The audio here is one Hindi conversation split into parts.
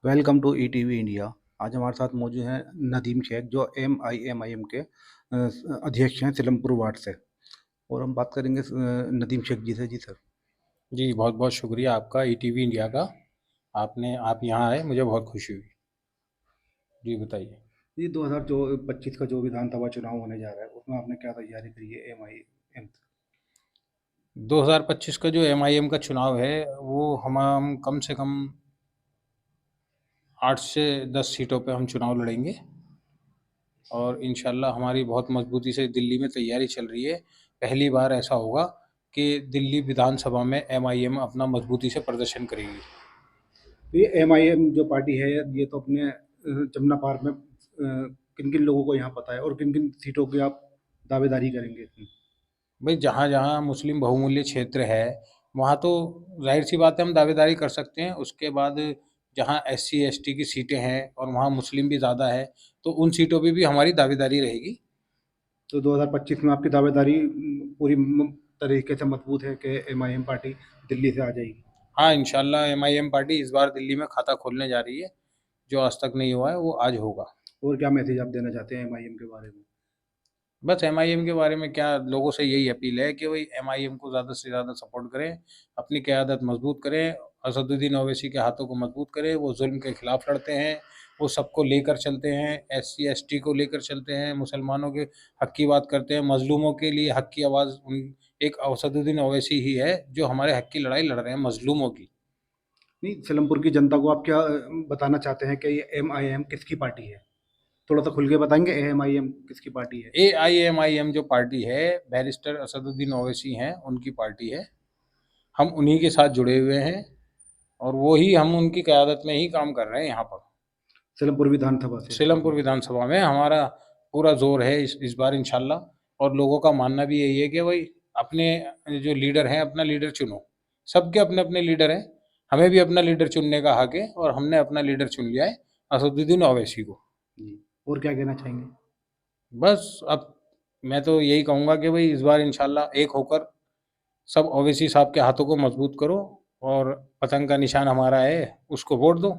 Welcome to ETV India. आज हमारे साथ मौजूद हैं नदीम शेख जो एमआईएम के अध्यक्ष हैं सिलमपुर वार्ड से। और हम बात करेंगे नदीम शेख जी से। जी सर। जी, बहुत-बहुत शुक्रिया आपका ईटीवी इंडिया का। आप यहाँ आए, मुझे बहुत खुशी हुई। जी, बताइए। ये 2025 का जो विधानसभा चुनाव होने जा रहा है उसमें आपने क्या तैयारी करी है एमआईएम? 2025 का जो एमआईएम का चुनाव है, वो हम कम से कम 8 से 10 सीटों पे हम चुनाव लड़ेंगे और इंशाल्लाह हमारी बहुत मज़बूती से दिल्ली में तैयारी चल रही है। पहली बार ऐसा होगा कि दिल्ली विधानसभा में एमआईएम अपना मज़बूती से प्रदर्शन करेगी। ये एमआईएम जो पार्टी है ये तो अपने जमुना पार में किन किन लोगों को यहाँ पता है और किन किन सीटों की आप दावेदारी करेंगे इसमें? भाई जहाँ-जहाँ मुस्लिम बहुमूल्य क्षेत्र है, वहाँ तो ज़ाहिर-सी बात है हम दावेदारी कर सकते हैं। उसके बाद जहाँ एससी, एसटी की सीटें हैं और वहाँ मुस्लिम भी ज़्यादा है, तो उन सीटों पे भी हमारी दावेदारी रहेगी। तो 2025 में आपकी दावेदारी पूरी तरीके से मजबूत है कि एमआईएम पार्टी दिल्ली से आ जाएगी? हाँ, इंशाल्लाह एमआईएम पार्टी इस बार दिल्ली में खाता खोलने जा रही है, जो आज तक नहीं हुआ है, वो आज होगा। और क्या मैसेज आप देना चाहते हैं एमआईएम के बारे में? बस एमआईएम के बारे में क्या लोगों से यही अपील है कि भाई एमआईएम को ज़्यादा से ज़्यादा सपोर्ट करें, अपनी क़यादत मज़बूत करें, असदुद्दीन ओवैसी के हाथों को मज़बूत करें, वो ज़ुल्म के खिलाफ़ लड़ते हैं, वो सबको लेकर चलते हैं, एससी, एसटी को लेकर चलते हैं, मुसलमानों के हक़ की बात करते हैं, मज़लूमों के लिए हक़ की आवाज़ एक असदुद्दीन ओवैसी ही है, जो हमारे हक़ की लड़ाई लड़ रहे हैं मज़लूमों की। नहीं, सिलमपुर की जनता को आप क्या बताना चाहते हैं कि ये एमआईएम किसकी पार्टी है? थोड़ा-सा खुल के बताएँगे एमआईएम किसकी पार्टी है? एआईएमआईएम जो पार्टी है, बैरिस्टर असदुद्दीन ओवैसी हैं, उनकी पार्टी है। हम उन्हीं के साथ जुड़े हुए हैं और वो ही हम उनकी क़यादत में ही काम कर रहे हैं यहाँ पर। सिलमपुर विधानसभा से? सीलमपुर विधानसभा में हमारा पूरा ज़ोर है इस बार इंशाल्लाह और लोगों का मानना भी यही है कि भाई अपने जो लीडर हैं, अपना लीडर चुनो। सबके अपने-अपने लीडर हैं, हमें भी अपना लीडर चुनने का हक है और हमने अपना लीडर चुन लिया है, असदुद्दीन ओवैसी को। जी, और क्या कहना चाहेंगे? बस अब मैं तो यही कहूँगा कि भाई इस बार इंशाल्लाह एक होकर सब ओवैसी साहब के हाथों को मज़बूत करो और पतंग का निशान हमारा है, उसको वोट दो।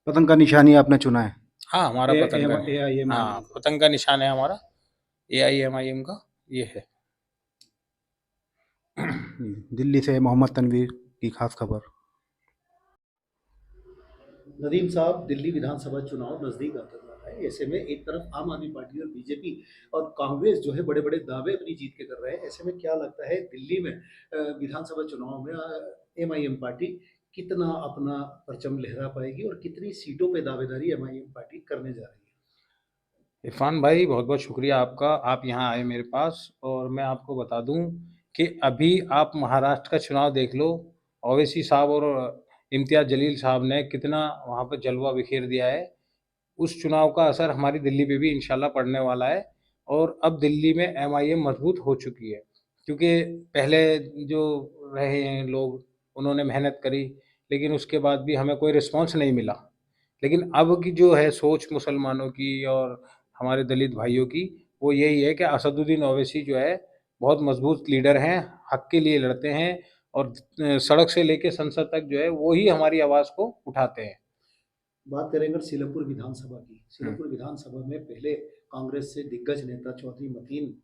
पतंग का निशान ही आपने चुना है? हाँ, हमारा पतंग का हाँ, एआईएमआईएम का? पतंग का निशान है हमारा, एआईएमआईएम का ये है। दिल्ली से मोहम्मद तनवीर की खास खबर। नदीम साहब, दिल्ली विधानसभा चुनाव नज़दीक आता जा रहा है। ऐसे में एक तरफ आम आदमी पार्टी और बीजेपी और कांग्रेस जो है बड़े-बड़े दावे अपनी जीत के कर रहे हैं। ऐसे में क्या लगता है दिल्ली में विधानसभा चुनाव में एमआईएम पार्टी कितना अपना परचम लहरा पाएगी और कितनी सीटों पे दावेदारी एमआईएम पार्टी करने जा रही है? इरफान भाई बहुत-बहुत शुक्रिया आपका, आप यहाँ आए मेरे पास और मैं आपको बता दूँ कि अभी आप महाराष्ट्र का चुनाव देख लो, ओवैसी साहब और इम्तियाज़ जलील साहब ने कितना वहाँ पे जलवा बिखेर दिया है। उस चुनाव का असर हमारी दिल्ली पे भी इंशाल्लाह पड़ने वाला है और अब दिल्ली में एमआईएम मज़बूत हो चुकी है। क्योंकि पहले जो रहे हैं लोग, उन्होंने मेहनत करी, लेकिन उसके बाद भी हमें कोई रिस्पॉन्स नहीं मिला। लेकिन अब की जो है सोच मुसलमानों की और हमारे दलित भाइयों की, वो यही है कि असदुद्दीन ओवैसी जो है, बहुत मज़बूत लीडर हैं, हक़ के लिए लड़ते हैं और सड़क से लेके संसद तक जो है, वो ही हमारी आवाज़ को उठाते हैं। बात करें अगर सीलमपुर विधानसभा की, हुँ। सीलमपुर विधानसभा में पहले कांग्रेस से दिग्गज नेता चौधरी मतीन,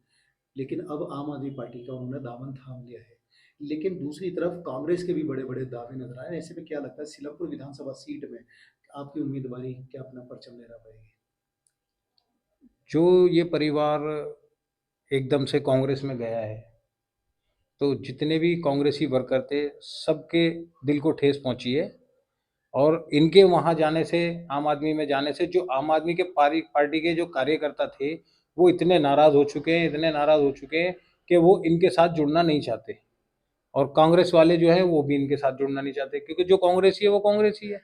लेकिन अब आम आदमी पार्टी का उन्होंने दामन थाम लिया है। लेकिन दूसरी तरफ कांग्रेस के भी बड़े-बड़े दावे नज़र आए हैं। ऐसे में क्या लगता है सीलमपुर विधानसभा सीट में आपकी उम्मीदवारी क्या अपना परचम लहरा पाएगी? जो ये परिवार एकदम से कांग्रेस में गया है, तो जितने भी कांग्रेसी वर्कर थे, सबके दिल को ठेस पहुँची है और इनके वहाँ जाने से, आम आदमी में जाने से जो आम आदमी के पार्टी के जो कार्यकर्ता थे, वो इतने नाराज़ हो चुके हैं, इतने नाराज़ हो चुके हैं कि वो इनके साथ जुड़ना नहीं चाहते और कांग्रेस वाले जो हैं, वो भी इनके साथ जुड़ना नहीं चाहते क्योंकि जो कांग्रेसी है, वो कांग्रेसी है।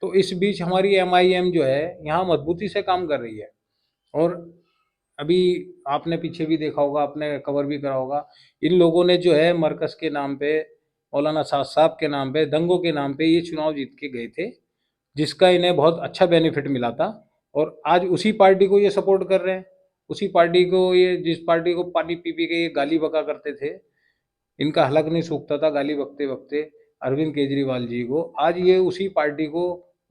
तो इस बीच हमारी एमआईएम जो है, यहाँ मज़बूती से काम कर रही है और अभी आपने पीछे भी देखा होगा, आपने कवर भी करा होगा, इन लोगों ने जो है मरकज़ के नाम पे, मौलाना साद साहब के नाम पे, दंगों के नाम पे ये चुनाव जीत के गए थे, जिसका इन्हें बहुत अच्छा बेनिफिट मिला था और आज उसी पार्टी को ये सपोर्ट कर रहे हैं। उसी पार्टी को ये जिस पार्टी को पानी पी-पी के ये गाली बका करते थे, इनका हलक नहीं सूखता था गाली बकते-बकते अरविंद केजरीवाल जी को, आज ये उसी पार्टी को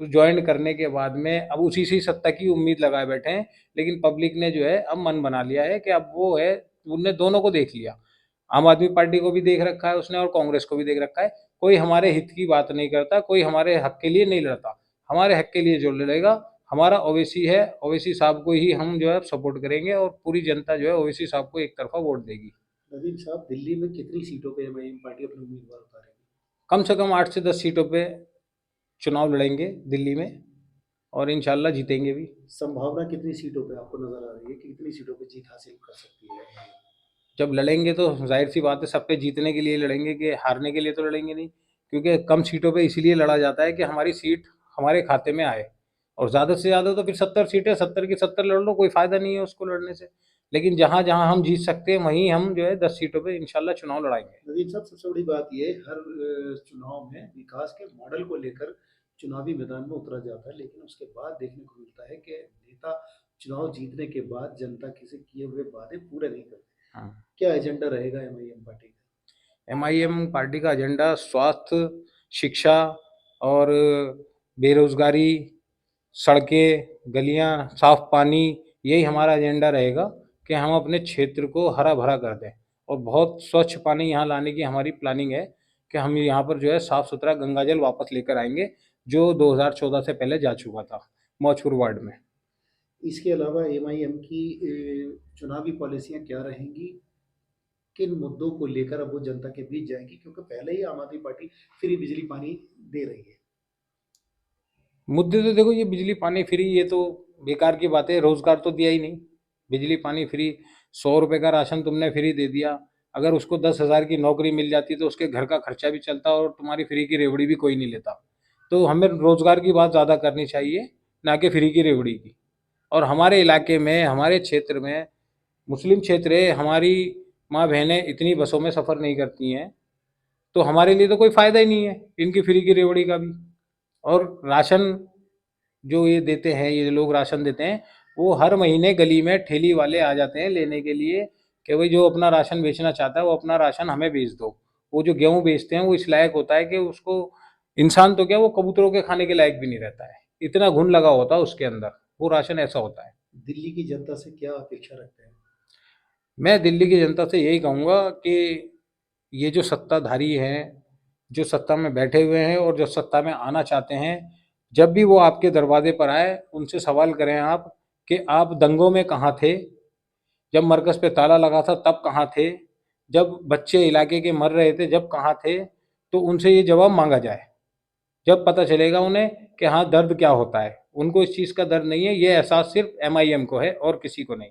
ज्वाइन करने के बाद में अब उसी से सत्ता की उम्मीद लगाए बैठे हैं, लेकिन पब्लिक ने जो है अब मन बना लिया है कि अब वो है, उनने दोनों को देख लिया। आम आदमी पार्टी को भी देख रखा है उसने और कांग्रेस को भी देख रखा है। कोई हमारे हित की बात नहीं करता, कोई हमारे हक के लिए नहीं लड़ता। हमारे हक के लिए जो लड़ेगा हमारा ओवैसी है, ओवैसी साहब को ही हम जो है सपोर्ट करेंगे और पूरी जनता जो है ओवैसी साहब को एक तरफा वोट देगी। नदीम साहब, दिल्ली में कितनी सीटों पे एमआईएम पार्टी अपने उम्मीदवार उतारेगी? कम से कम 8 से 10 सीटों पे चुनाव लड़ेंगे दिल्ली में और इंशाल्लाह जीतेंगे भी। संभावना कितनी सीटों पे आपको नजर आ रही है कि कितनी सीटों पे जीत हासिल कर सकती है MIM? जब लड़ेंगे तो जाहिर सी बात है सब पे जीतने के लिए लड़ेंगे, कि हारने के लिए तो लड़ेंगे नहीं। क्योंकि कम सीटों पे इसीलिए लड़ा जाता है कि हमारी सीट हमारे खाते में आए, और ज़्यादा से ज़्यादा तो फिर 70 सीटें, 70 की 70 लड़ लो, कोई फ़ायदा नहीं है उसको लड़ने से। लेकिन जहाँ जहाँ हम जीत सकते हैं वहीं हम जो है 10 सीटों पे इंशाल्लाह चुनाव लड़ाएंगे। नदीम साहब, सबसे बड़ी बात ये है, हर चुनाव में विकास के मॉडल को लेकर चुनावी मैदान में उतरा जाता है, लेकिन उसके बाद देखने को मिलता है कि नेता चुनाव जीतने के बाद जनता के से किए हुए वादे पूरे नहीं करते। हाँ, क्या एजेंडा रहेगा एमआईएम पार्टी का? एमआईएम पार्टी का एजेंडा स्वास्थ्य, शिक्षा और बेरोजगारी, सड़कें, गलियाँ, साफ पानी, यही हमारा एजेंडा रहेगा कि हम अपने क्षेत्र को हरा भरा कर दें। और बहुत स्वच्छ पानी यहाँ लाने की हमारी प्लानिंग है कि हम यहाँ पर जो है साफ सुथरा गंगा जल वापस लेकर आएंगे, जो 2014 से पहले जा चुका था मौजपुर वार्ड में। इसके अलावा एमआईएम की चुनावी पॉलिसियां क्या रहेंगी? किन मुद्दों को लेकर अब वो जनता के बीच जाएंगी, क्योंकि पहले ही आम आदमी पार्टी फ्री बिजली पानी दे रही है। मुद्दे तो देखो, ये बिजली पानी फ्री ये तो बेकार की बात है, रोजगार तो दिया ही नहीं। बिजली पानी फ्री, 100 रुपये का राशन तुमने फ्री दे दिया, अगर उसको 10,000 की नौकरी मिल जाती तो उसके घर का खर्चा भी चलता और तुम्हारी फ्री की रेवड़ी भी कोई नहीं लेता। तो हमें रोजगार की बात ज़्यादा करनी चाहिए, ना कि फ्री की रेवड़ी की। और हमारे इलाके में, हमारे क्षेत्र में मुस्लिम क्षेत्र है, हमारी माँ बहनें इतनी बसों में सफ़र नहीं करती हैं, तो हमारे लिए तो कोई फ़ायदा ही नहीं है इनकी फ्री की रेवड़ी का भी। और राशन जो ये देते हैं, ये लोग राशन देते हैं, वो हर महीने गली में ठेली वाले आ जाते हैं लेने के लिए कि भाई जो अपना राशन बेचना चाहता है वो अपना राशन हमें बेच दो। वो जो गेहूँ बेचते हैं वो इस लायक होता है कि उसको इंसान तो क्या, वो कबूतरों के खाने के लायक भी नहीं रहता है, इतना घुन लगा होता है उसके अंदर, वो राशन ऐसा होता है। दिल्ली की जनता से क्या अपेक्षा रखते हैं? मैं दिल्ली की जनता से यही कहूँगा कि ये जो सत्ताधारी हैं, जो सत्ता में बैठे हुए हैं और जो सत्ता में आना चाहते हैं, जब भी वो आपके दरवाजे पर आए उनसे सवाल करें आप कि आप दंगों में कहाँ थे, जब मरकज़ पे ताला लगा था तब कहाँ थे, जब बच्चे इलाके के मर रहे थे जब कहाँ थे। तो उनसे ये जवाब मांगा जाए, जब पता चलेगा उन्हें कि हाँ दर्द क्या होता है। उनको इस चीज़ का दर्द नहीं है, ये एहसास सिर्फ एमआईएम को है और किसी को नहीं।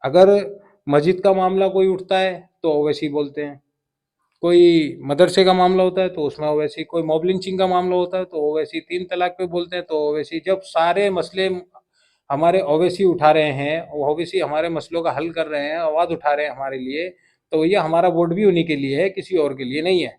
अगर मस्जिद का मामला कोई उठता है तो ओवैसी बोलते हैं, कोई मदरसे का मामला होता है तो उसमें ओवैसी, कोई मॉब लिंचिंग का मामला होता है तो ओवैसी, 3 तलाक पे बोलते हैं तो ओवैसी। जब सारे मसले हमारे ओवैसी उठा रहे हैं, ओवैसी हमारे मसलों का हल कर रहे हैं, आवाज़ उठा रहे हैं हमारे लिए, तो भैया हमारा वोट भी उन्हीं के लिए है, किसी और के लिए नहीं है।